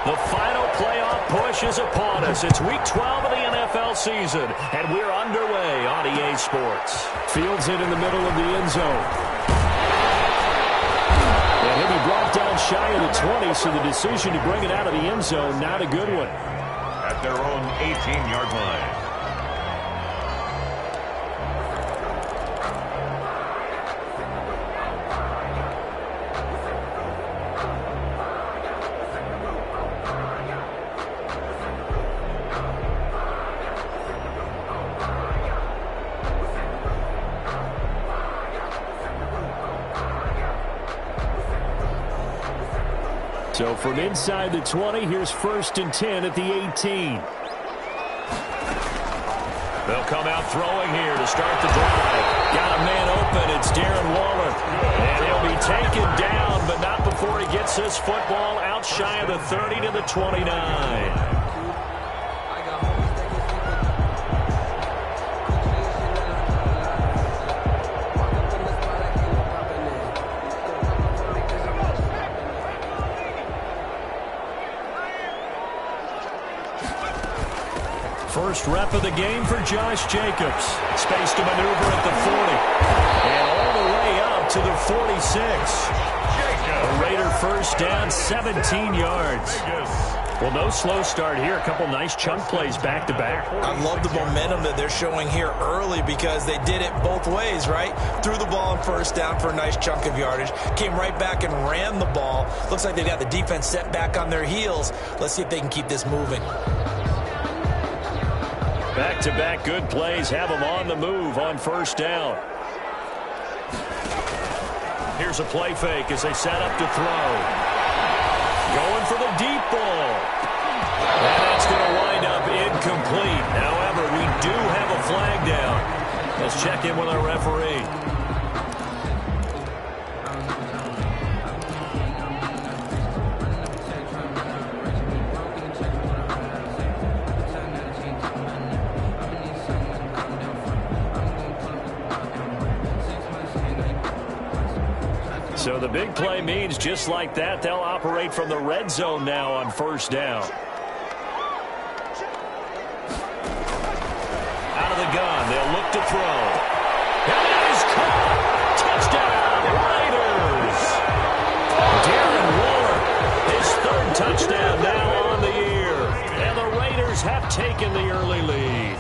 The final playoff push is upon us. It's Week 12 of the NFL season, and we're underway on EA Sports. Fields it in the middle of the end zone. And he'll be brought down shy of the 20, so the decision to bring it out of the end zone, not a good one. At their own 18-yard line. So from inside the 20, here's 1st and 10 at the 18. They'll come out throwing here to start the drive. Got a man open. It's Darren Waller. And he'll be taken down, but not before he gets this football out shy of the 30 to the 29. First rep of the game for Josh Jacobs. Space to maneuver at the 40. And all the way up to the 46. A Raider first down, 17 yards. Well, no slow start here. A couple nice chunk plays back-to-back. I love the momentum that they're showing here early because they did it both ways, right? Threw the ball on first down for a nice chunk of yardage. Came right back and ran the ball. Looks like they've got the defense set back on their heels. Let's see if they can keep this moving. Back-to-back good plays have them on the move on first down. Here's a play fake as they set up to throw. Going for the deep ball. And that's going to wind up incomplete. However, we do have a flag down. Let's check in with our referee. So the big play means just like that, they'll operate from the red zone now on first down. Out of the gun, they'll look to throw. And that is caught! Touchdown, Raiders! Darren Waller, his 3rd touchdown now on the year. And the Raiders have taken the early lead.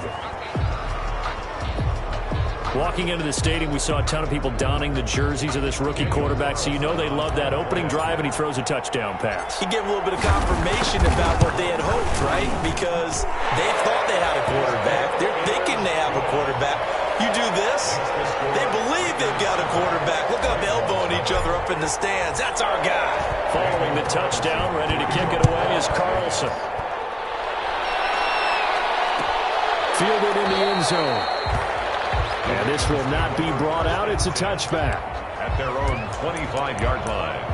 Walking into the stadium, we saw a ton of people donning the jerseys of this rookie quarterback, so you know they love that opening drive, and he throws a touchdown pass. He gave a little bit of confirmation about what they had hoped, right? Because they thought they had a quarterback. They're thinking they have a quarterback. You do this, they believe they've got a quarterback. Look up, elbowing each other up in the stands. That's our guy. Following the touchdown, ready to kick it away is Carlson. Fielded in the end zone. And this will not be brought out. It's a touchback. At their own 25-yard line.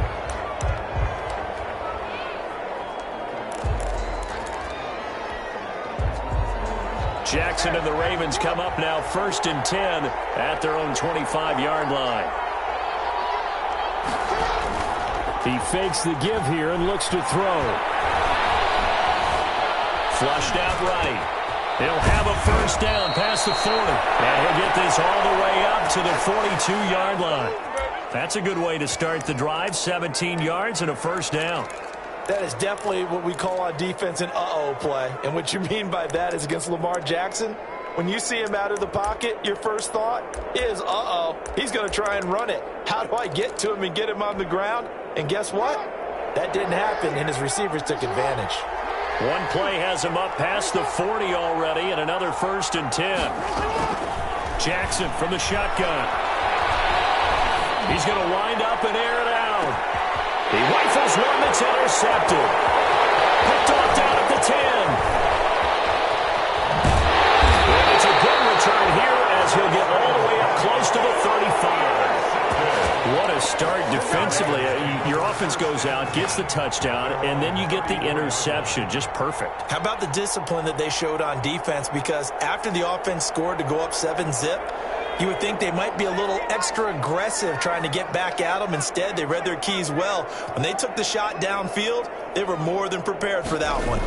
Jackson and the Ravens come up now 1st and 10 at their own 25-yard line. He fakes the give here and looks to throw. Flushed out right. He'll have a first down past the 40. And he'll get this all the way up to the 42-yard line. That's a good way to start the drive. 17 yards and a first down. That is definitely what we call on defense an uh-oh play. And what you mean by that is against Lamar Jackson, when you see him out of the pocket, your first thought is, uh-oh, he's going to try and run it. How do I get to him and get him on the ground? And guess what? That didn't happen, and his receivers took advantage. One play has him up past the 40 already, and another 1st and 10. Jackson from the shotgun. He's going to wind up and air it out. He rifles one that's intercepted. Picked off down at the 10. And it's a good return here as he'll get all the way up close to the 35. What a start defensively. Your offense goes out, gets the touchdown, and then you get the interception. Just perfect. How about the discipline that they showed on defense? Because after the offense scored to go up 7-zip, You would think they might be a little extra aggressive trying to get back at them. Instead, they read their keys well. When they took the shot downfield, they were more than prepared for that one.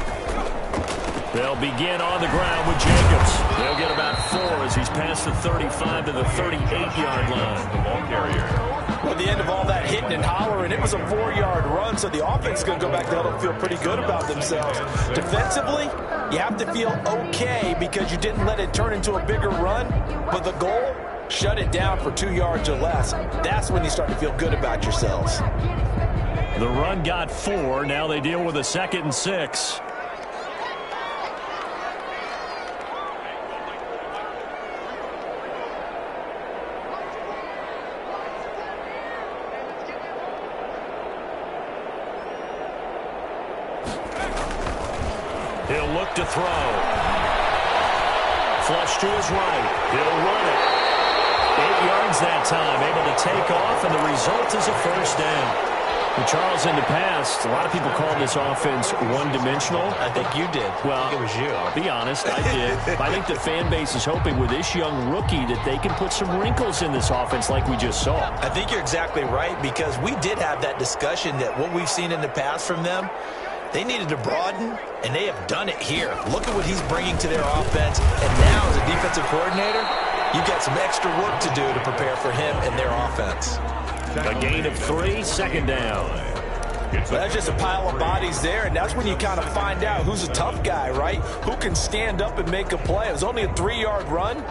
They'll begin on the ground with Jacobs. They'll get about 4 as he's past the 35 to the 38-yard line. The ball carrier. Well, at the end of all that hitting and hollering, it was a 4-yard run, so the offense is going to go back to help them feel pretty good about themselves. Defensively, you have to feel okay because you didn't let it turn into a bigger run, but the goal, shut it down for 2 yards or less. That's when you start to feel good about yourselves. The run got 4. Now they deal with a 2nd and 6. He'll look to throw. Flush to his right. He'll run it. 8 yards that time, able to take off, and the result is a first down. Well, Charles, in the past, a lot of people called this offense one-dimensional. I think you did. Well, I think it was you. I'll be honest, I did. I think the fan base is hoping with this young rookie that they can put some wrinkles in this offense like we just saw. I think you're exactly right, because we did have that discussion that what we've seen in the past from them, they needed to broaden, and they have done it here. Look at what he's bringing to their offense, and now as a defensive coordinator, you've got some extra work to do to prepare for him and their offense. A gain of 3, 2nd down. That's just a pile of bodies there, and that's when you kind of find out who's a tough guy, right? Who can stand up and make a play. It was only a 3-yard run,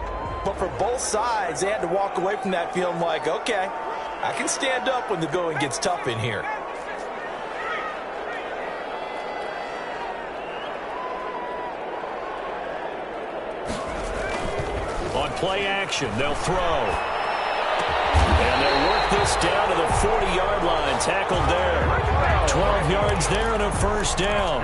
but for both sides, they had to walk away from that feeling like, okay, I can stand up when the going gets tough in here. On play action, they'll throw. And they'll work this down to the 40-yard line. Tackled there. 12 yards there and a first down.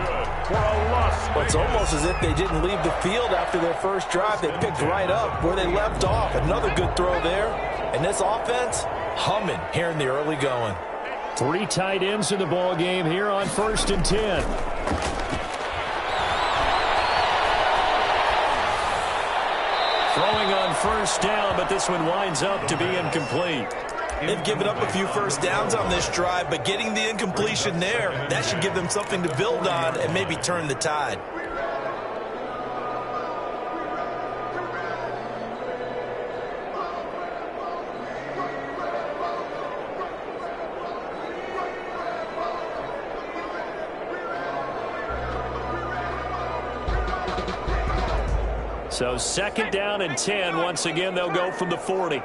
Well, it's almost as if they didn't leave the field after their first drive. They picked right up where they left off. Another good throw there. And this offense, humming here in the early going. 3 tight ends in the ball game here on 1st and 10. Throwing on first down, but this one winds up to be incomplete. They've given up a few first downs on this drive, but getting the incompletion there, that should give them something to build on and maybe turn the tide. So 2nd down and 10. Once again, they'll go from the 40.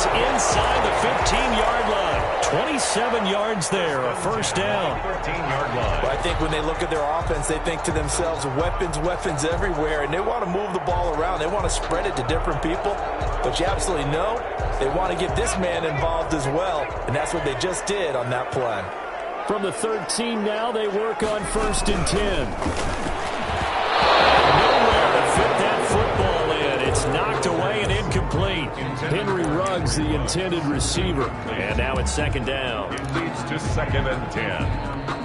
Inside the 15-yard line. 27 yards there, a first down. 13-yard line. But I think when they look at their offense, they think to themselves, weapons, weapons everywhere, and they want to move the ball around. They want to spread it to different people. But you absolutely know they want to get this man involved as well, and that's what they just did on that play. From the 13 now, they work on 1st and 10. Nowhere to fit that football in. It's knocked away and incomplete. Henry Ruggs, the intended receiver. And now it's 2nd down. It leads to 2nd and 10.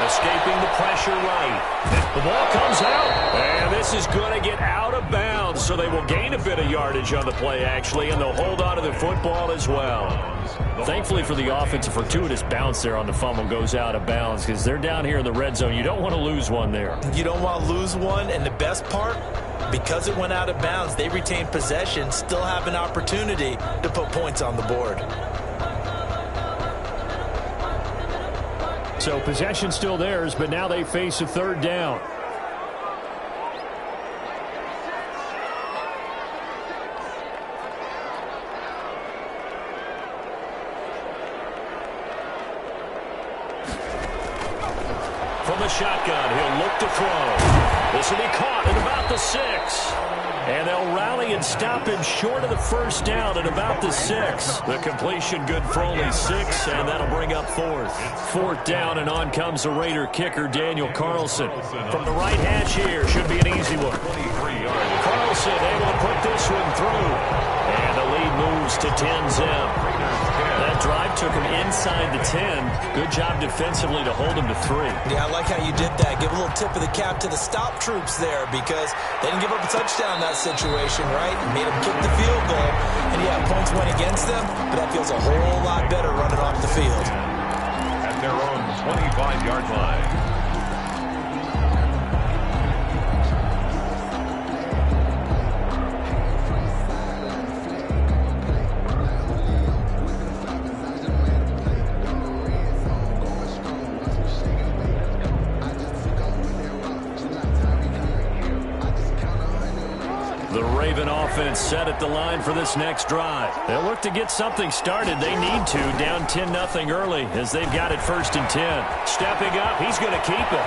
Escaping the pressure right. The ball comes out, and this is going to get out of bounds, so they will gain a bit of yardage on the play, actually, and they'll hold on to the football as well. Thankfully for the offense, a fortuitous bounce there on the fumble goes out of bounds because they're down here in the red zone. You don't want to lose one there. You don't want to lose one, and the best part, because it went out of bounds, they retain possession, still have an opportunity to put points on the board. So possession still theirs, but now they face a third down. From the shotgun, he'll look to throw. This will be caught at about the 6. And they'll rally and stop him short of the first down at about the 6. The completion good for only 6, and that'll bring up 4th. 4th down, and on comes the Raider kicker, Daniel Carlson. From the right hash here, should be an easy one. Carlson able to put this one through. And the lead moves to 10-zip. That drive took him inside the 10. Good job defensively to hold him to 3. Yeah, I like how you did that. Give a little tip of the cap to the stop troops there because they didn't give up a touchdown in that situation, right? Made them kick the field goal. And yeah, points went against them, but that feels a whole lot better running off the field. At their own 25-yard line. Offense set at the line for this next drive. They'll look to get something started. They need to. Down 10-0 early as they've got it 1st and 10. Stepping up, he's going to keep it.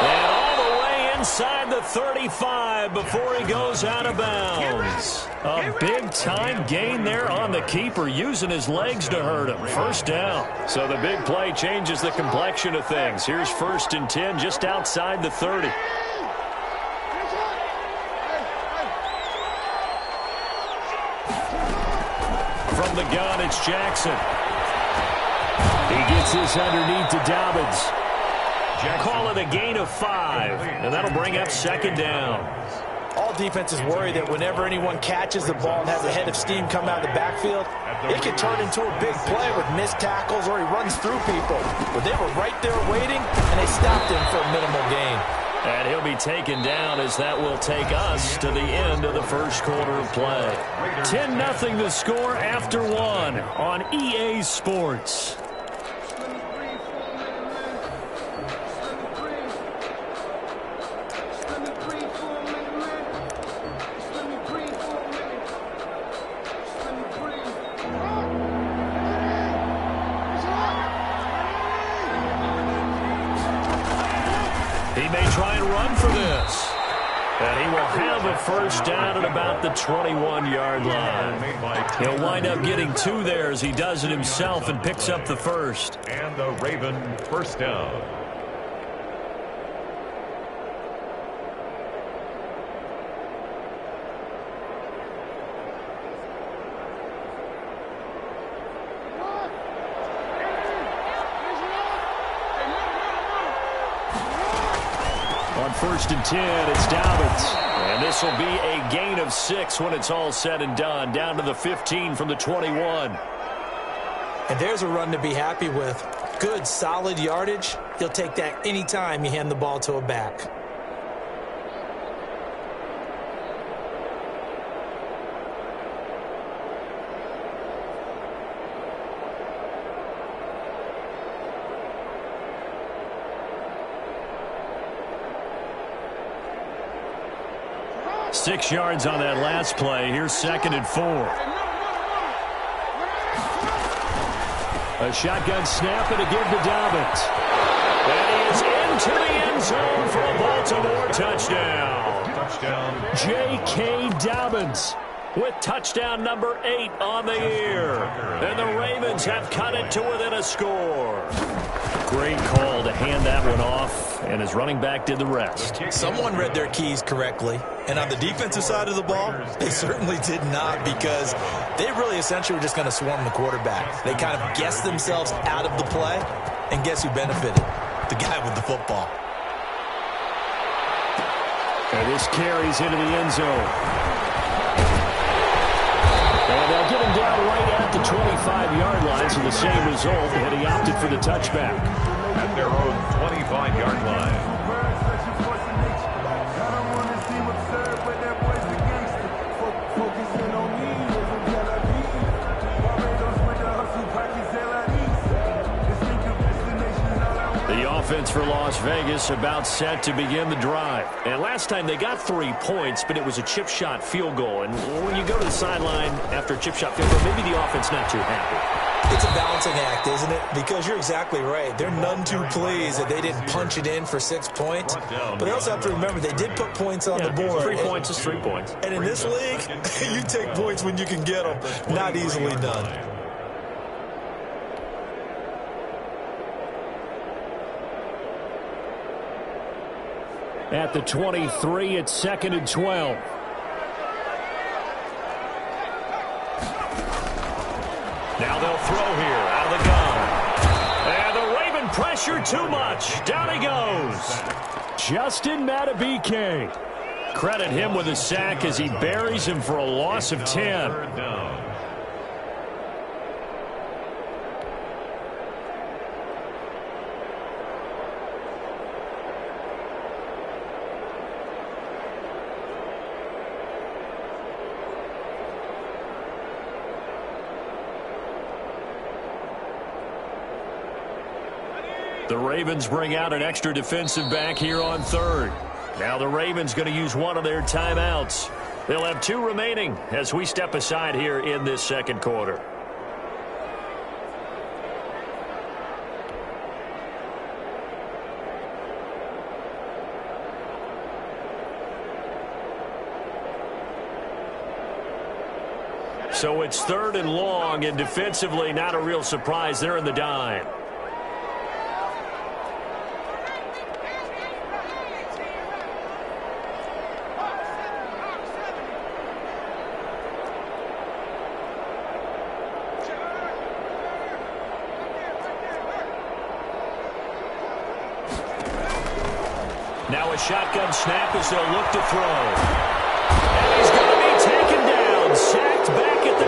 And all the way inside the 35 before he goes out of bounds. A big-time gain there on the keeper, using his legs to hurt him. 1st down. So the big play changes the complexion of things. Here's 1st and 10 just outside the 30. From the gun, it's Jackson. He gets this underneath to Dobbins. Call it a gain of 5, and that'll bring up 2nd down. All defenses worry that whenever anyone catches the ball and has a head of steam come out of the backfield, it can turn into a big play with missed tackles or he runs through people. But they were right there waiting, and they stopped him for a minimal gain. And he'll be taken down as that will take us to the end of the 1st quarter of play. 10-0 the score after 1 on EA Sports. He may try and run for this. And he will have a 1st down at about the 21-yard line. He'll wind up getting 2 there as he does it himself and picks up the 1st. And the Raven 1st down. On 1st and 10, it's Dobbins. And this will be a gain of 6 when it's all said and done. Down to the 15 from the 21. And there's a run to be happy with. Good, solid yardage. He'll take that anytime you hand the ball to a back. Six yards on that last play. Here's 2nd and 4. A shotgun snap and a give to Dobbins. And he is into the end zone for a Baltimore touchdown. J.K. Dobbins with touchdown number 8 on the year. And the Ravens have cut it to within a score. Great call to hand that one off, and his running back did the rest. Someone read their keys correctly, and on the defensive side of the ball, they certainly did not, because they really essentially were just going to swarm the quarterback. They kind of guessed themselves out of the play, and guess who benefited? The guy with the football. And this carries into the end zone. And they'll get him down right at the 25-yard line, so the same result, and he opted for the touchback. At their own 25-yard line. for Las Vegas, about set to begin the drive. And last time they got 3 points, but it was a chip shot field goal. And when you go to the sideline after a chip shot field goal, maybe the offense not too happy. It's a balancing act, isn't it? Because you're exactly right. They're none too pleased that they didn't punch it in for 6 points. But they also have to remember they did put points on the board. 3 points is 3 points. And in this league, you take points when you can get them. Not easily done. At the 23, it's 2nd and 12. Now they'll throw here out of the gun. And the Raven pressure too much. Down he goes. Justin Madubuike. Credit him with a sack as he buries him for a loss of 10. The Ravens bring out an extra defensive back here on 3rd. Now the Ravens going to use one of their timeouts. They'll have 2 remaining as we step aside here in this 2nd quarter. So it's 3rd and long, and defensively not a real surprise. They're in the dime. Now a shotgun snap as they'll look to throw. And he's going to be taken down, sacked back at the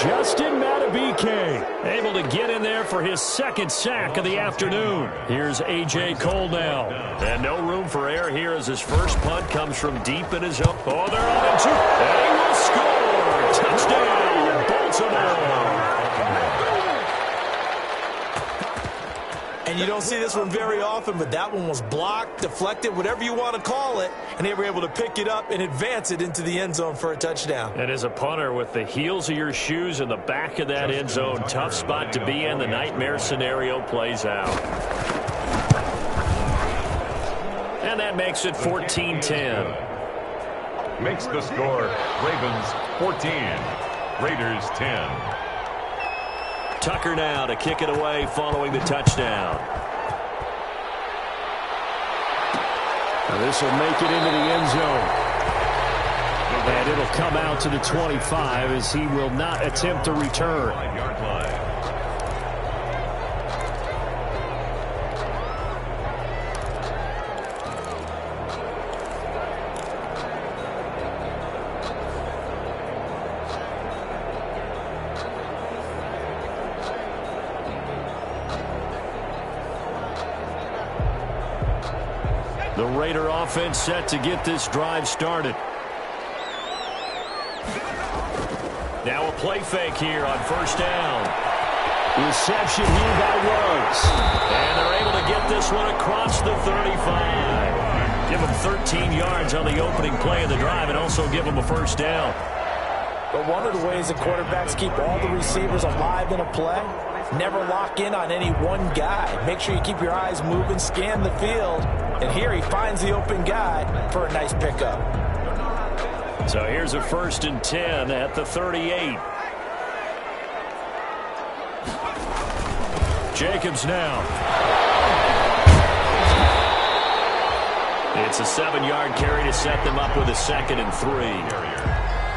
2. Justin Madubuike. Able to get in there for his 2nd sack of the afternoon. Here's A.J. Cole now. And no room for error here as his first punt comes from deep in his own. Oh, they're on him too. And he will score. Touchdown, Baltimore. And you don't see this one very often, but that one was blocked, deflected, whatever you want to call it, and they were able to pick it up and advance it into the end zone for a touchdown. And as a punter, with the heels of your shoes in the back of that end zone, tough spot to be in. The nightmare scenario plays out. And that makes it 14-10. Makes the score Ravens 14, Raiders 10. Tucker now to kick it away following the touchdown. Now this will make it into the end zone. And it'll come out to the 25 as he will not attempt to return. The Raider offense set to get this drive started. Now a play fake here on 1st down. Reception here by Ruggs. And they're able to get this one across the 35. Give them 13 yards on the opening play of the drive and also give them a 1st down. But one of the ways that quarterbacks keep all the receivers alive in a play, never lock in on any one guy. Make sure you keep your eyes moving, scan the field. And here he finds the open guy for a nice pickup. So here's a 1st and 10 at the 38. Jacobs now. It's a 7-yard carry to set them up with a 2nd and 3.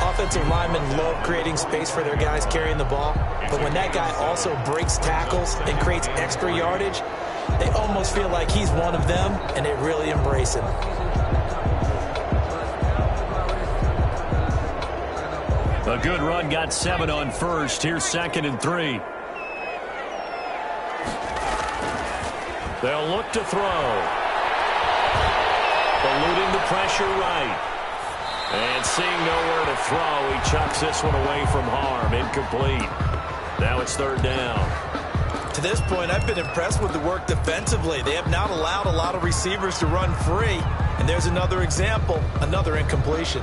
Offensive linemen love creating space for their guys carrying the ball. But when that guy also breaks tackles and creates extra yardage, they almost feel like he's one of them, and they really embrace him. A good run, got 7 on 1st. Here's 2nd and 3. They'll look to throw. Eluding the pressure right. And seeing nowhere to throw, he chucks this one away from harm. Incomplete. Now it's 3rd down. To this point, I've been impressed with the work defensively. They have not allowed a lot of receivers to run free. And there's another example, another incompletion.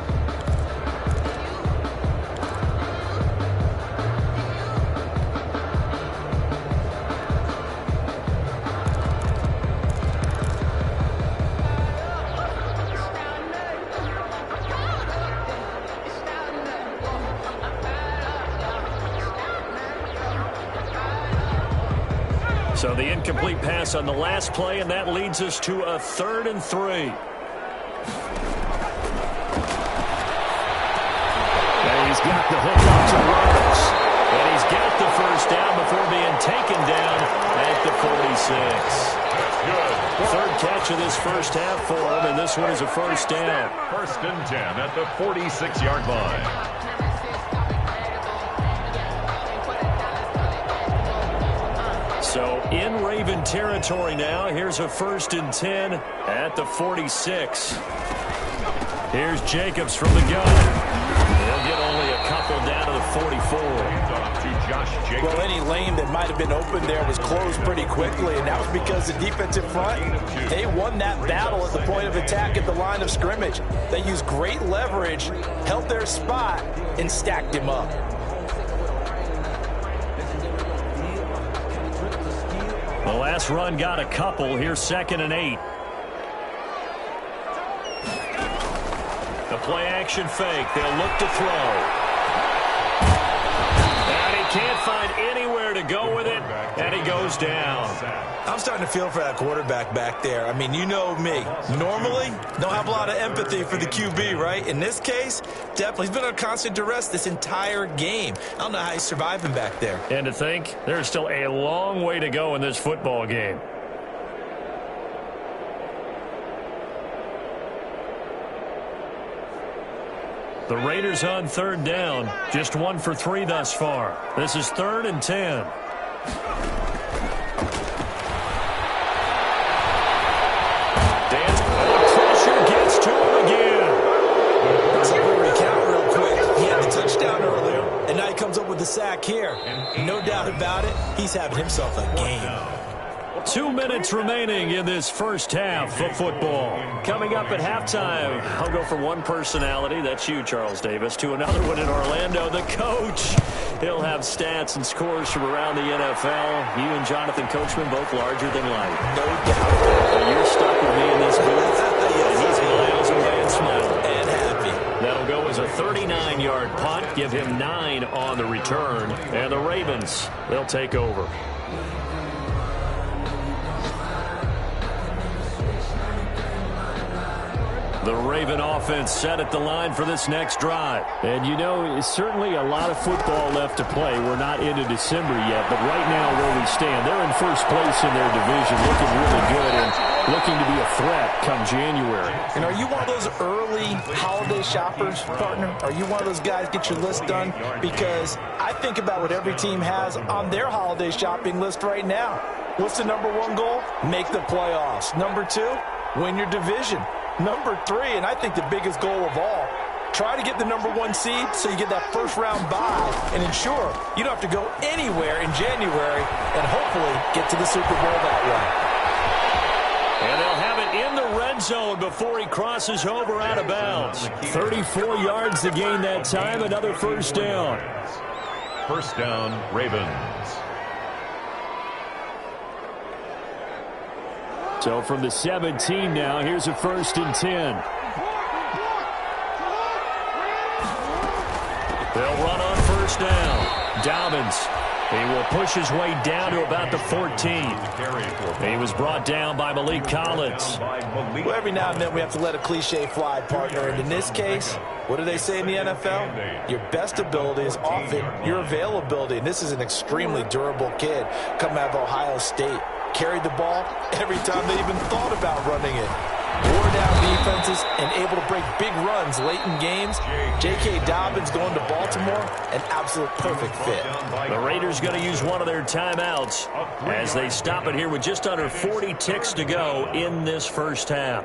So the incomplete pass on the last play, and that leads us to a 3rd and 3. And he's got the hook up to Rhodes. And he's got the first down before being taken down at the 46. That's good. 3rd catch of this first half for him, and this one is a first down. 1st and 10 at the 46-yard line. So in Raven territory now. Here's a 1st and 10 at the 46. Here's Jacobs from the gun. He'll get only a couple down to the 44. Well, any lane that might have been open there was closed pretty quickly, and that was because the defensive front, they won that battle at the point of attack at the line of scrimmage. They used great leverage, held their spot, and stacked him up. The last run got a couple. Here's 2nd and 8. The play action fake. They'll look to throw. And he can't find anywhere to go with it, and he goes down. I'm starting to feel for that quarterback back there. I mean, you know me. Normally, don't have a lot of empathy for the QB, right? In this case, definitely. He's been under constant duress this entire game. I don't know how he's surviving back there. And to think, there's still a long way to go in this football game. The Raiders on 3rd down. Just 1 for 3 thus far. This is 3rd and 10. Pressure gets to him again. Let's see where we count real quick. He had the touchdown earlier, and now he comes up with the sack here. No doubt about it, he's having himself a game. 2 minutes remaining in this first half of football. Coming up at halftime, I'll go from one personality, that's you, Charles Davis, to another one in Orlando, the coach. He'll have stats and scores from around the NFL. You and Jonathan Coachman both larger than life. No doubt. You're stuck with me in this booth, and he's miles away and smiling. And happy. That'll go as a 39-yard punt, give him 9 on the return. And the Ravens, they'll take over. The Raven offense set at the line for this next drive. And you know, it's certainly a lot of football left to play. We're not into December yet, but right now where we stand, they're in first place in their division, looking really good and looking to be a threat come January. And are you one of those early holiday shoppers, partner? Are you one of those guys get your list done? Because I think about what every team has on their holiday shopping list right now. What's the number 1 goal? Make the playoffs. Number 2, win your division. Number 3, and I think the biggest goal of all, try to get the number 1 seed so you get that first-round bye and ensure you don't have to go anywhere in January and hopefully get to the Super Bowl that way. And they'll have it in the red zone before he crosses over out of bounds. 34 yards to gain that time, another first down. First down, Ravens. So from the 17 now, here's a 1st and 10. They'll run on first down. Dobbins, he will push his way down to about the 14. He was brought down by Malik Collins. Well, every now and then we have to let a cliche fly, partner. And in this case, what do they say in the NFL? Your best ability is often your availability. And this is an extremely durable kid coming out of Ohio State. Carried the ball every time they even thought about running it. Wore down defenses and able to break big runs late in games. J.K. Dobbins going to Baltimore, an absolute perfect fit. The Raiders going to use one of their timeouts as they stop it here with just under 40 ticks to go in this first half.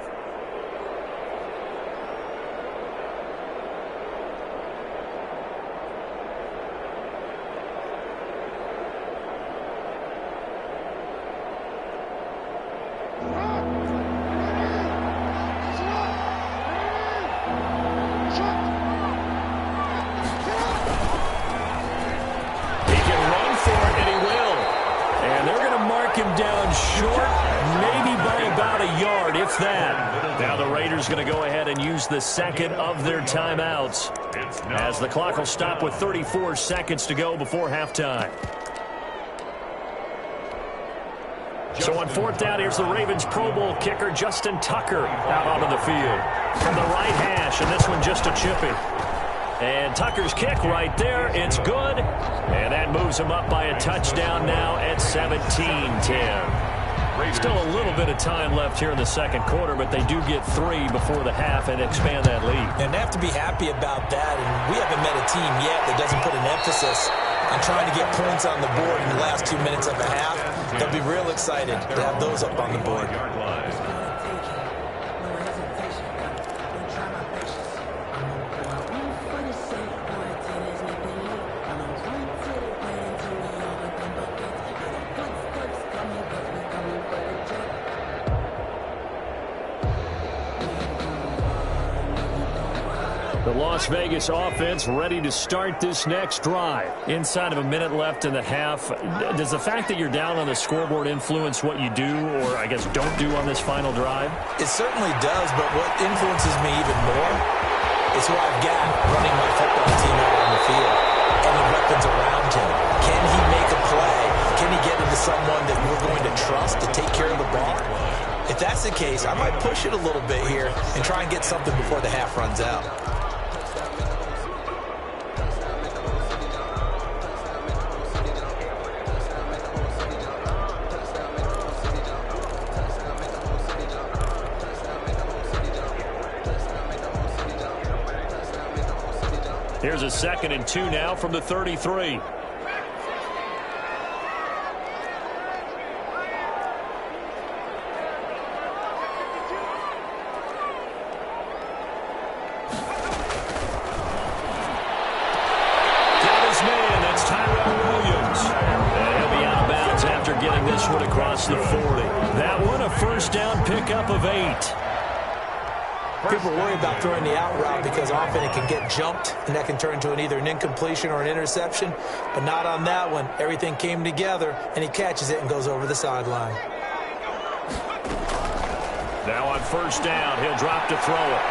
him down short, maybe by about a yard, if that. Now the Raiders going to go ahead and use the second of their timeouts as the clock will stop with 34 seconds to go before halftime. So on fourth down, here's the Ravens Pro Bowl kicker, Justin Tucker, out onto the field. From the right hash, and this one just a chippy. And Tucker's kick right there, it's good. And that moves him up by a touchdown now at 17-10. Still a little bit of time left here in the second quarter, but they do get 3 before the half and expand that lead. And they have to be happy about that. And we haven't met a team yet that doesn't put an emphasis on trying to get points on the board in the last 2 minutes of a half. They'll be real excited to have those up on the board. The Las Vegas offense ready to start this next drive. Inside of a minute left in the half, does the fact that you're down on the scoreboard influence what you do, or I guess don't do on this final drive? It certainly does, but what influences me even more is who I've got running my football team out on the field and the weapons around him. Can he make a play? Can he get into someone that we're going to trust to take care of the ball? If that's the case, I might push it a little bit here and try and get something before the half runs out. Here's a 2nd and 2 now from the 33. Across the 40. That one a first down pickup of 8. People worry about throwing the out route because often it can get jumped, and that can turn into either an incompletion or an interception. But not on that one. Everything came together, and he catches it and goes over the sideline. Now on first down, he'll drop to throw it.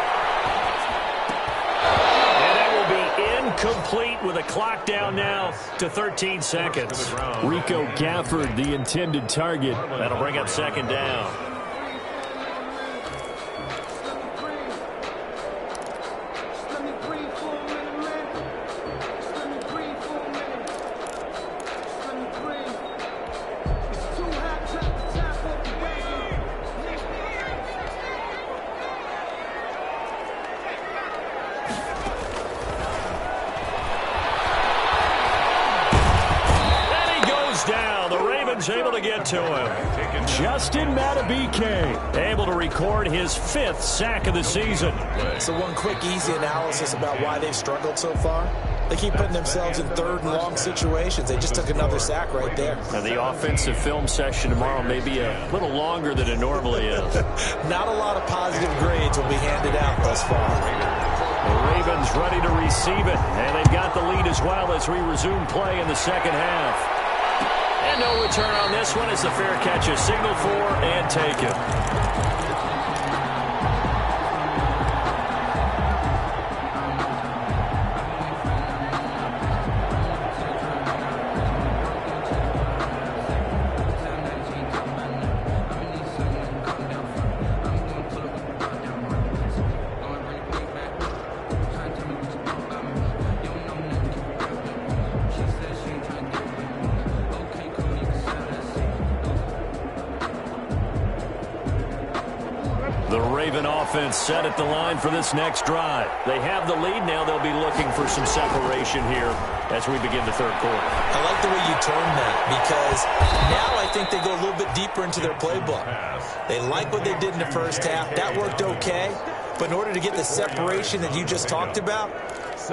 And that will be incomplete with a clock down now to 13 seconds. Rico Gafford, the intended target. That'll bring up second down. Able to get to him. Justin Matabike able to record his 5th sack of the season. So one quick, easy analysis about why they've struggled so far. They keep putting themselves in 3rd and long situations. They just took another sack right there. Now the offensive film session tomorrow may be a little longer than it normally is. Not a lot of positive grades will be handed out thus far. The Ravens ready to receive it, and they've got the lead as well as we resume play in the second half. And no return on this one as the fair catch is signaled for and taken. Set at the line for this next drive. They have the lead. Now they'll be looking for some separation here as we begin the third quarter. I like the way you term that because now I think they go a little bit deeper into their playbook. They like what they did in the first half. That worked okay. But in order to get the separation that you just talked about,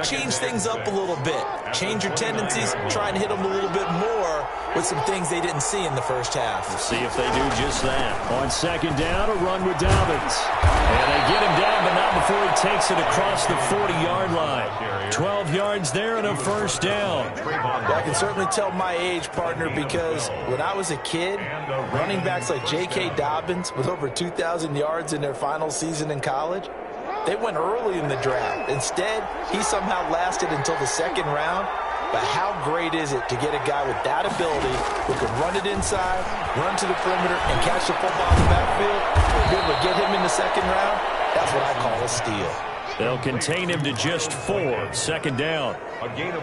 change things up a little bit. Change your tendencies. Try and hit them a little bit more with some things they didn't see in the first half. We'll see if they do just that. On second down, a run with Dobbins. And they get him down, but not before he takes it across the 40-yard line. 12 yards there and a first down. I can certainly tell my age, partner, because when I was a kid, running backs like J.K. Dobbins with over 2,000 yards in their final season in college, they went early in the draft. Instead, he somehow lasted until the second round. But how great is it to get a guy with that ability who can run it inside, run to the perimeter, and catch the football in the backfield? Be able to get him in the second round? That's what I call a steal. They'll contain him to just 4. Second down.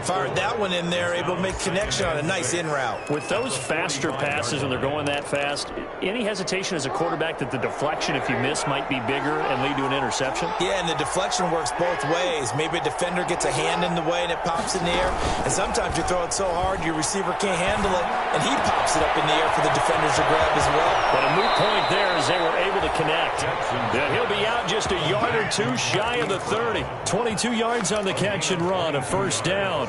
Fired that one in there, able to make connection on a nice in route. With those faster passes when they're going that fast, any hesitation as a quarterback that the deflection, if you miss, might be bigger and lead to an interception? Yeah, and the deflection works both ways. Maybe a defender gets a hand in the way and it pops in the air. And sometimes you throw it so hard your receiver can't handle it, and he pops it up in the air for the defenders to grab as well. But a moot point there as they were able to connect. Yeah, he'll be out just a yard or two shy of the 30. 22 yards on the catch and run, a first down.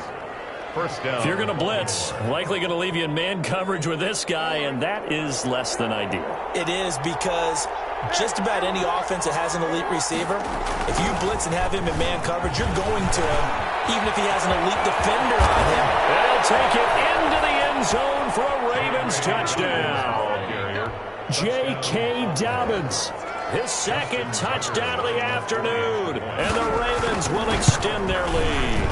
If you're going to blitz, likely going to leave you in man coverage with this guy, and that is less than ideal. It is, because just about any offense that has an elite receiver, if you blitz and have him in man coverage, you're going to him, even if he has an elite defender on him. They'll take it into the end zone for a Ravens touchdown. J.K. Dobbins, his second touchdown of the afternoon, and the Ravens will extend their lead.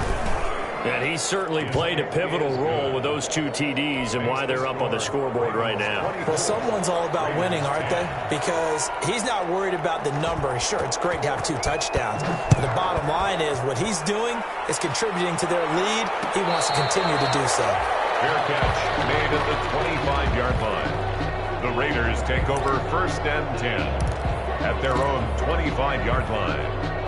And he certainly played a pivotal role with those 2 TDs and why they're up on the scoreboard right now. Well, someone's all about winning, aren't they? Because he's not worried about the number. Sure, it's great to have 2 touchdowns. But the bottom line is what he's doing is contributing to their lead. He wants to continue to do so. Fair catch made at the 25-yard line. The Raiders take over first and 10 at their own 25-yard line.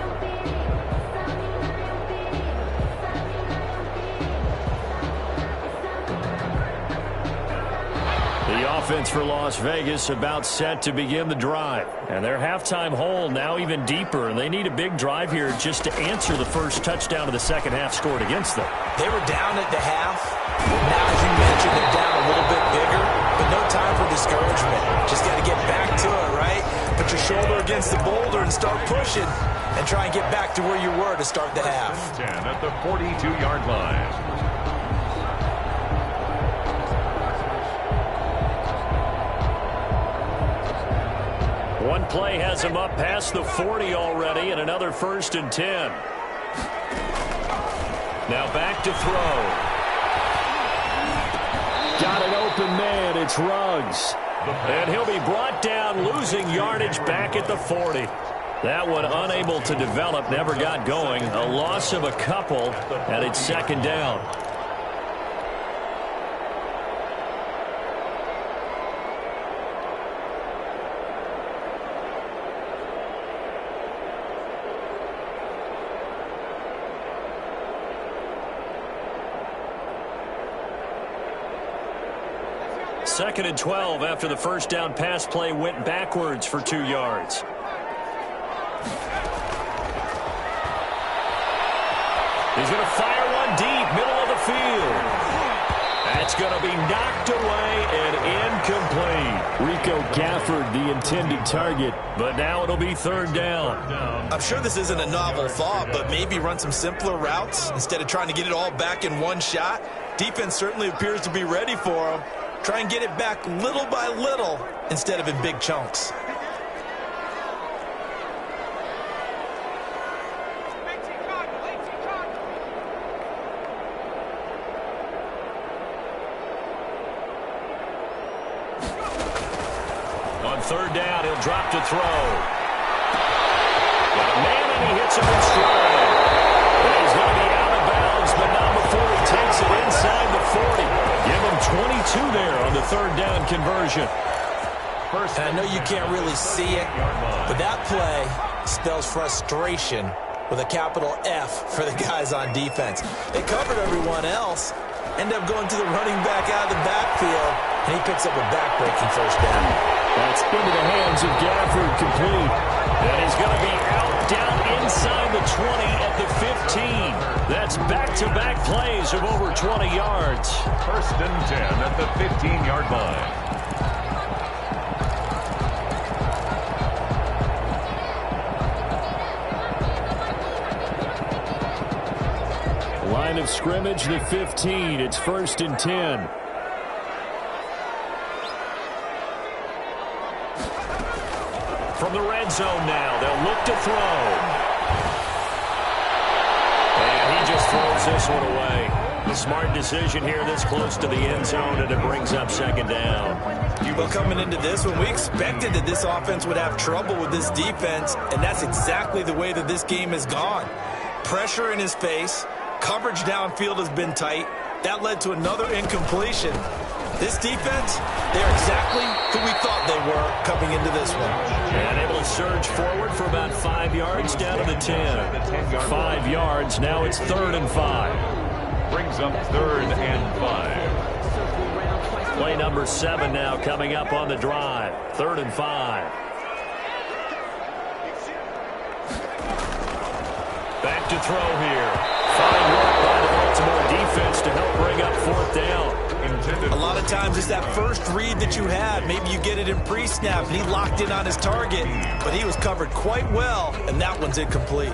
The offense for Las Vegas about set to begin the drive. And their halftime hole now even deeper. And they need a big drive here just to answer the first touchdown of the second half scored against them. They were down at the half. Now, as you mentioned, they're down a little bit bigger. But no time for discouragement. Just got to get back to it, right? Put your shoulder against the boulder and start pushing. And try and get back to where you were to start the half. 10 at the 42-yard line. One play has him up past the 40 already, and another first and 10. Now back to throw. Got an open man. It's Ruggs. And he'll be brought down, losing yardage back at the 40. That one unable to develop, never got going. A loss of a couple, and it's second down. Second and 12 after the first down pass play went backwards for 2 yards. He's going to fire one deep, middle of the field. That's going to be knocked away and incomplete. Rico Gafford, the intended target, but now it'll be third down. I'm sure this isn't a novel thought, but maybe run some simpler routes instead of trying to get it all back in one shot. Defense certainly appears to be ready for him. Try and get it back little by little instead of in big chunks. On third down, he'll drop to throw. Got a man, and he hits him in stride. And he's going to be out of bounds, but not before he takes it inside the 40. Give him 22 there on the third down conversion. And I know you can't really see it, but that play spells frustration with a capital F for the guys on defense. They covered everyone else, end up going to the running back out of the backfield, and he picks up a back-breaking first down. That's into the hands of Gafford, complete. And he's going to be out down inside the 20 at the 15. That's back-to-back plays of over 20 yards. First and 10 at the 15-yard line. Line of scrimmage, the 15. It's first and 10. From the red zone now, they'll look to throw. And he just throws this one away. A smart decision here this close to the end zone, and it brings up second down. Well, coming into this one, we expected that this offense would have trouble with this defense, and that's exactly the way that this game has gone. Pressure in his face. Coverage downfield has been tight. That led to another incompletion. This defense, they're exactly who we thought they were coming into this one. And able to surge forward for about 5 yards down to the 10. 5 yards. Now it's 3rd and 5. Brings up 3rd and 5. Play number 7 now coming up on the drive. 3rd and 5. Back to throw here. Fine work by the Baltimore defense to help bring up 4th down. A lot of times it's that first read that you had. Maybe you get it in pre-snap, and he locked in on his target, but he was covered quite well, and that one's incomplete.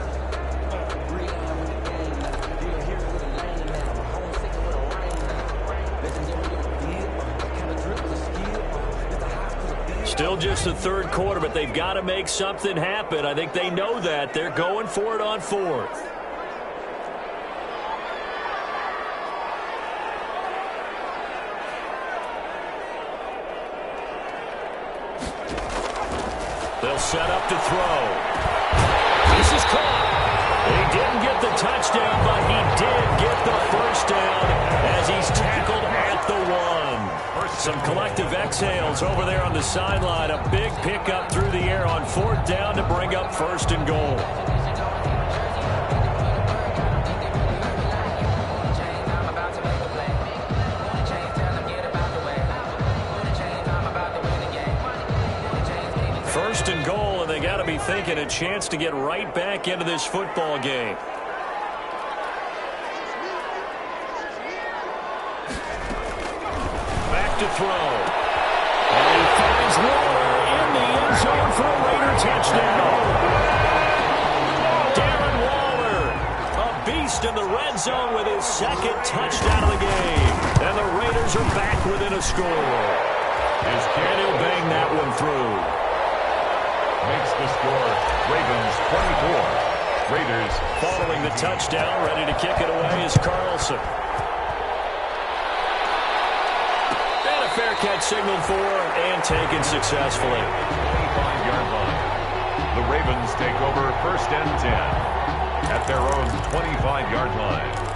Still just the 3rd quarter, but they've got to make something happen. I think they know that. They're going for it on 4th. They'll set up to throw. This is caught. He didn't get the touchdown, but he did get the first down as he's tackled at the 1. Some collective exhales over there on the sideline. A big pickup through the air on 4th down to bring up 1st and goal. First and goal, and they got to be thinking a chance to get right back into this football game. Back to throw. And he finds Waller in the end zone for a Raider touchdown. Darren Waller, a beast in the red zone with his 2nd touchdown of the game. And the Raiders are back within a score. And he'll bang that one through. Makes the score Ravens 24. Raiders following the touchdown, ready to kick it away is Carlson. And a fair catch signaled for and taken successfully. 25-yard line. The Ravens take over 1st and 10 at their own 25-yard line.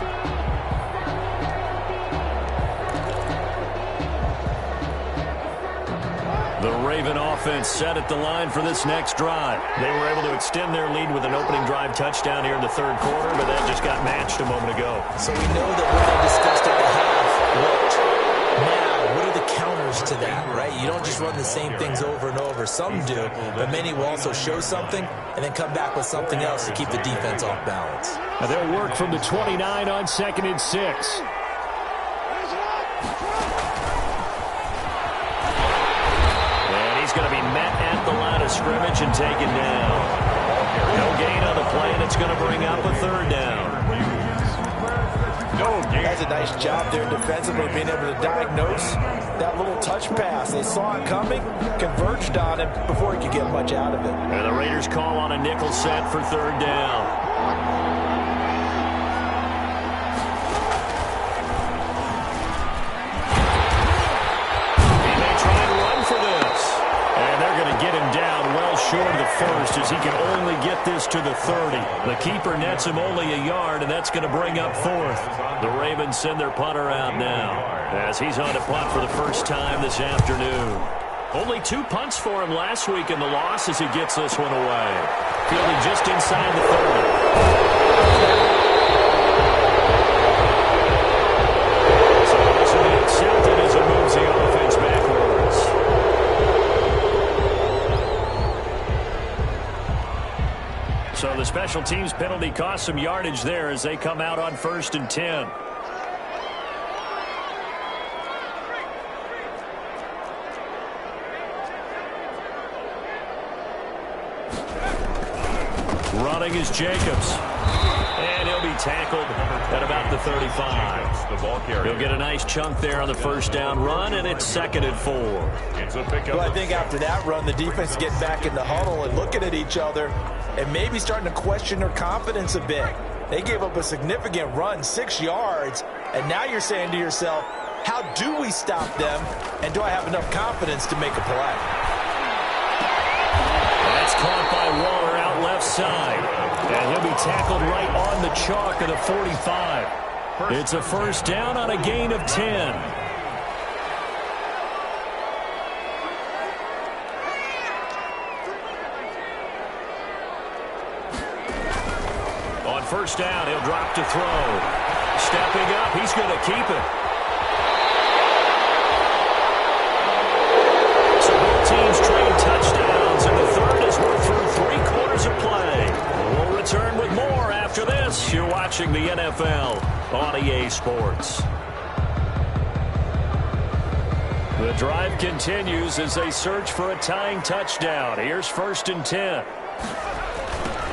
The Raven offense set at the line for this next drive. They were able to extend their lead with an opening drive touchdown here in the 3rd quarter, but that just got matched a moment ago. So we know that what they discussed at the half worked. Now, what are the counters to that, right? You don't just run the same things over and over. Some do, but many will also show something and then come back with something else to keep the defense off balance. Now they'll work from the 29 on 2nd and 6. Going to be met at the line of scrimmage and taken down. No gain on the play, and it's going to bring up a 3rd down. No gain. That's a nice job there defensively, being able to diagnose that little touch pass. They saw it coming, converged on it before he could get much out of it. And the Raiders call on a nickel set for 3rd down. Short of the 1st as he can only get this to the 30. The keeper nets him only a yard, and that's going to bring up 4th. The Ravens send their punter out now as he's on to punt for the first time this afternoon. Only 2 punts for him last week in the loss as he gets this one away. Fielding just inside the 30. So this will be accepted as it moves the offense backwards. So special teams penalty cost some yardage there as they come out on 1st and 10. Running is Jacobs. And he'll be tackled at about the 35. He'll get a nice chunk there on the first down run, and it's 2nd and 4. Well, I think after that run, the defense getting back in the huddle and looking at each other and maybe starting to question their confidence a bit. They gave up a significant run, 6 yards, and now you're saying to yourself, how do we stop them, and do I have enough confidence to make a play? That's caught by Waller out left side. And he'll be tackled right on the chalk of the 45. It's a first down on a gain of 10. On first down, he'll drop to throw. Stepping up, he's going to keep it. So both teams trade touchdowns, and the third is we're through 3 quarters of play. We'll return with more after this. You're watching the NFL on EA Sports. The drive continues as they search for a tying touchdown. Here's 1st and 10.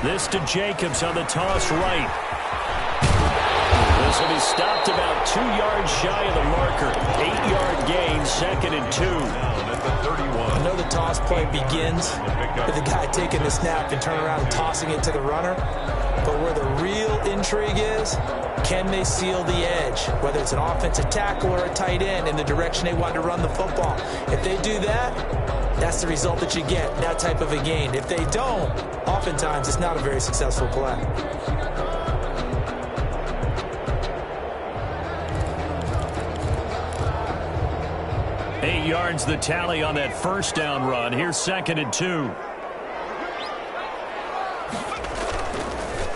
This to Jacobs on the toss right. This will be stopped about 2 yards shy of the marker. 8-yard gain, 2nd and 2. I know the toss play begins with the guy taking the snap and turning around and tossing it to the runner. But where the real intrigue is, can they seal the edge? Whether it's an offensive tackle or a tight end in the direction they want to run the football. If they do that, that's the result that you get, that type of a gain. If they don't, oftentimes it's not a very successful play. Eight yards the tally on that first down run. Here's 2nd and 2.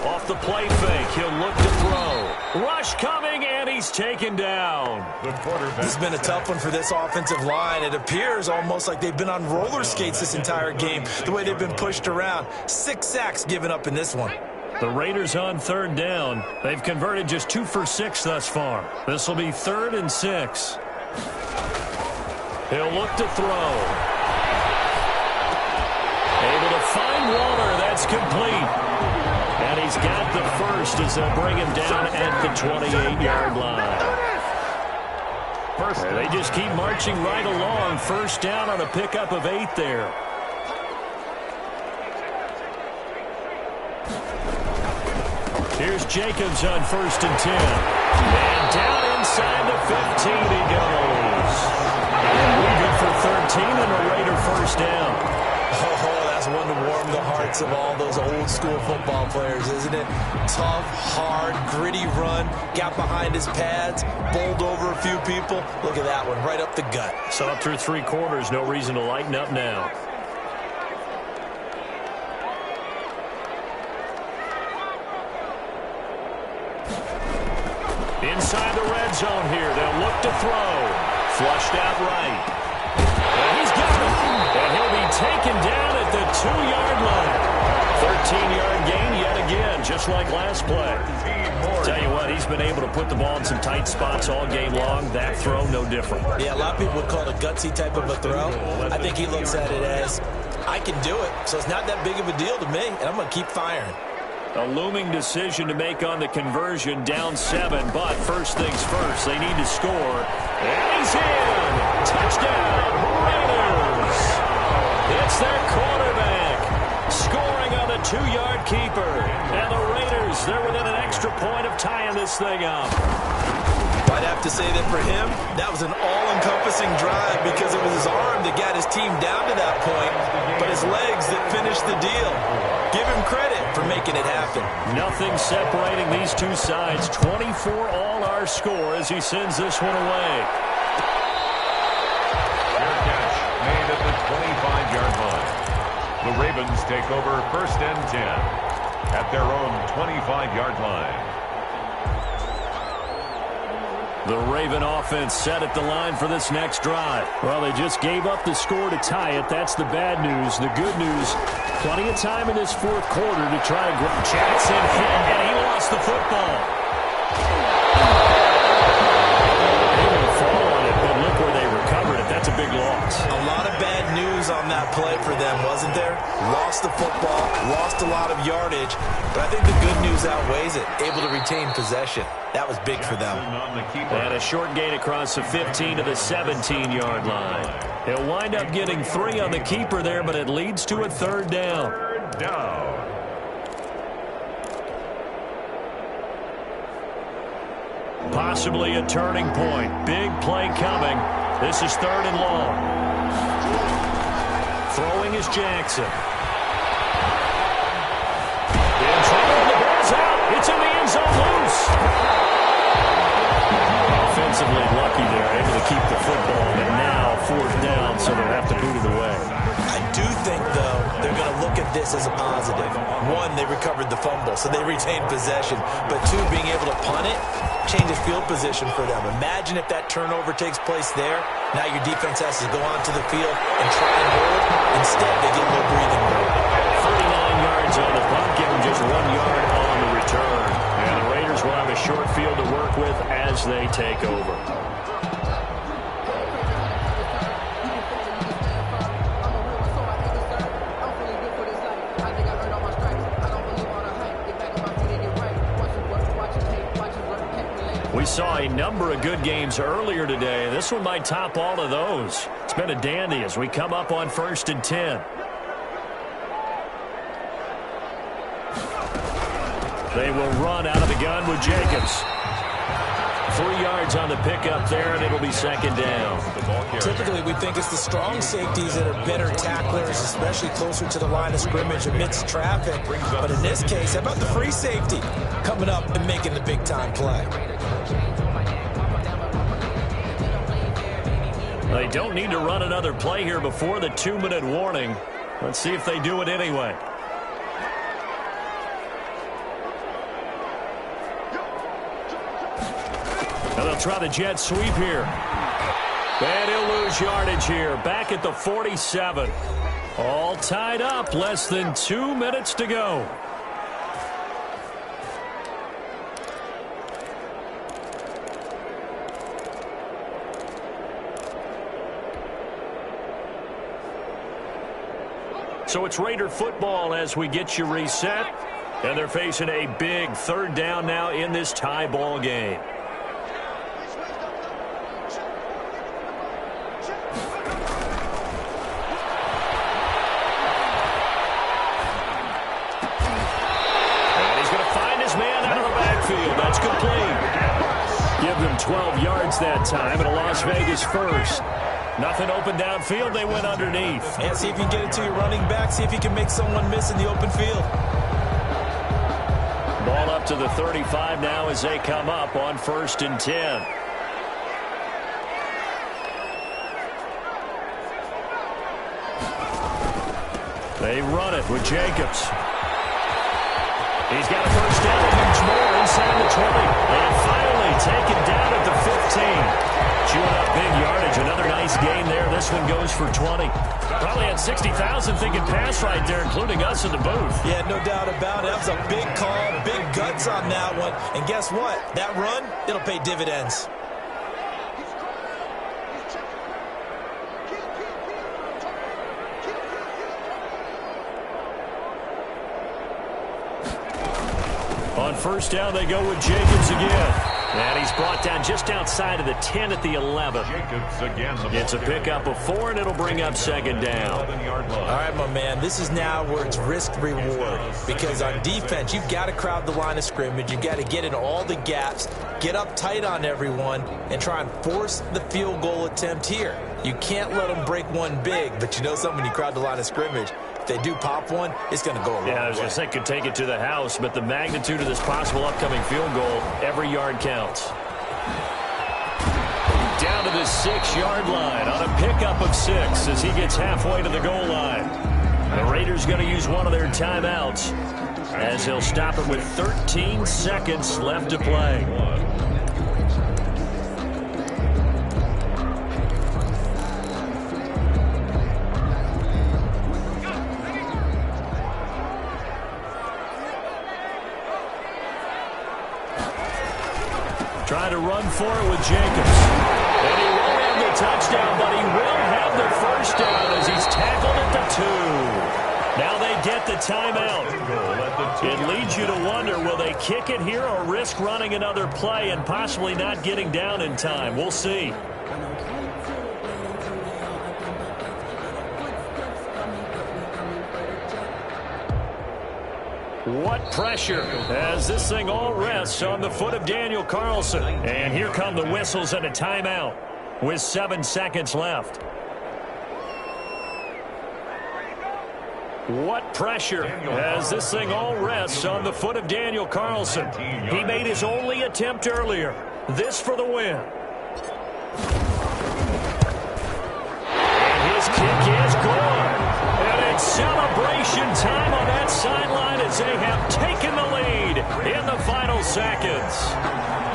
Off the play fake, he'll look to throw. Rush coming, and he's taken down. This has been a tough one for this offensive line. It appears almost like they've been on roller skates this entire game, the way they've been pushed around. 6 sacks given up in this one. The Raiders on 3rd down. They've converted just 2 for 6 thus far. This will be 3rd and 6. He'll look to throw. Able to find Waller. That's complete. And he's got the first as they'll bring him down at the 28-yard line. They just keep marching right along. First down on a pickup of 8 there. Here's Jacobs on 1st and 10. And down inside the 15 he goes. And good for 13 and a Raider first down. Oh, that's one to warm the hearts of all those old school football players, isn't it? Tough, hard, gritty run, got behind his pads, bowled over a few people. Look at that one, right up the gut. So up through 3 quarters, no reason to lighten up now. Inside the red zone here, they'll look to throw. Flushed out right. And he's got it. And he'll be taken down at the 2-yard line. 13-yard gain yet again, just like last play. Tell you what, he's been able to put the ball in some tight spots all game long. That throw, no different. Yeah, a lot of people would call it a gutsy type of a throw. I think he looks at it as, I can do it, so it's not that big of a deal to me, and I'm going to keep firing. A looming decision to make on the conversion, down 7, but first things first, they need to score. And he's in! Touchdown, Raiders! It's their quarterback, scoring on the 2-yard keeper. And the Raiders, they're within an extra point of tying this thing up. I'd have to say that for him, that was an all-encompassing drive because it was his arm that got his team down to that point, but his legs that finished the deal. Give him credit for making it happen. Nothing separating these two sides. 24 all our score as he sends this one away. Fair catch made at the 25-yard line. The Ravens take over 1st and 10 at their own 25-yard line. The Raven offense set at the line for this next drive. Well, they just gave up the score to tie it. That's the bad news. The good news, plenty of time in this fourth quarter to try and grab. Jackson hit, and he lost the football. They didn't fall on it, but look where they recovered it. That's a big loss. A lot of bad news on that play for them, wasn't there? Lost the football, lost a lot of yardage, but I think the good news outweighs it. Able to retain possession. That was big for them. And a short gain across the 15 to the 17-yard line. He'll wind up getting 3 on the keeper there, but it leads to a third down. Third down. Possibly a turning point. Big play coming. This is 3rd and long. Throwing is Jackson. In trouble, the ball's out. It's in the end zone loose. Offensively lucky there, able to keep the football, and now 4th down, so they'll have to boot it away. I do think, though, they're going to look at this as a positive. 1, they recovered the fumble, so they retained possession. But 2, being able to punt it changes field position for them. Imagine if that turnover takes place there. Now your defense has to go onto the field and try and hold. Instead, they get a little breathing room. 39 yards on the punt, give them just 1 yard on the return. And the Raiders will have a short field to work with as they take over. We saw a number of good games earlier today. This one might top all of those. It's been a dandy as we come up on 1st and 10. They will run out of the gun with Jacobs. 3 yards on the pickup there, and it'll be 2nd down. Typically, we think it's the strong safeties that are better tacklers, especially closer to the line of scrimmage amidst traffic. But in this case, how about the free safety coming up and making the big-time play? They don't need to run another play here before the 2-minute warning. Let's see if they do it anyway. Now they'll try the jet sweep here. And he'll lose yardage here. Back at the 47. All tied up. Less than 2 minutes to go. So it's Raider football as we get you reset. And they're facing a big 3rd down now in this tie ball game. And he's going to find his man out of the backfield. That's complete. Give them 12 yards that time and a Las Vegas first. Nothing open downfield. They went underneath. And see if you can get it to your running back. See if you can make someone miss in the open field. Ball up to the 35 now as they come up on 1st and 10. They run it with Jacobs. He's got a first down and much more inside the 20. And finally taken down at the 15. Chewing up big yardage. Another nice gain there. This one goes for 20. Probably had 60,000 thinking pass right there, including us in the booth. Yeah, no doubt about it. That was a big call, big guts on that one. And guess what? That run, it'll pay dividends. On 1st down, they go with Jacobs again. And he's brought down just outside of the 10 at the 11. Jacobs again. It's a pickup of 4, and it'll bring up 2nd down. All right, my man, this is now where it's risk-reward. Because on defense, you've got to crowd the line of scrimmage. You've got to get in all the gaps, get up tight on everyone, and try and force the field goal attempt here. You can't let them break one big, but you know something, when you crowd the line of scrimmage, if they do pop one, it's going to go a long way. Yeah, I was going to say could take it to the house, but the magnitude of this possible upcoming field goal, every yard counts. Down to the 6-yard line on a pickup of 6 as he gets halfway to the goal line. The Raiders going to use one of their timeouts as he'll stop it with 13 seconds left to play. Trying to run for it with Jacobs. And he won't have the touchdown, but he will have the first down as he's tackled at the 2. Now they get the timeout. It leads you to wonder, will they kick it here or risk running another play and possibly not getting down in time? We'll see. What pressure as this thing all rests on the foot of Daniel Carlson. And here come the whistles and a timeout with 7 seconds left. What pressure as this thing all rests on the foot of Daniel Carlson. He made his only attempt earlier. This for the win. And his kick is good. And it's celebration time on that sideline as they have taken the lead in the final seconds.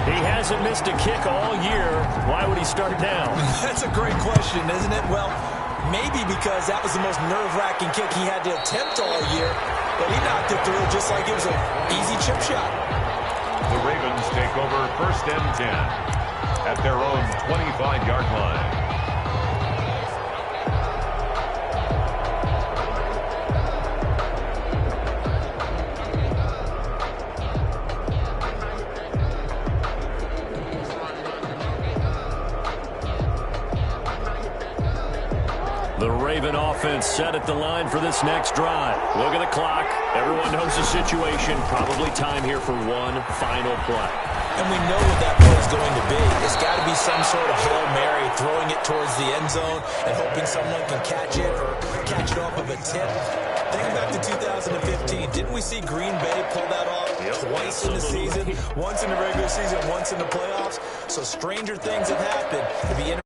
He hasn't missed a kick all year. Why would he start now? That's a great question, isn't it? Well, maybe because that was the most nerve-wracking kick he had to attempt all year, but he knocked it through just like it was an easy chip shot. The Ravens take over 1st and 10 at their own 25-yard line. The Raven offense set at the line for this next drive. Look at the clock. Everyone knows the situation. Probably time here for one final play. And we know what that play is going to be. It's got to be some sort of Hail Mary, throwing it towards the end zone and hoping someone can catch it or catch it off of a tip. Think back to 2015. Didn't we see Green Bay pull that off twice in the season? Once in the regular season, once in the playoffs. So stranger things have happened. To be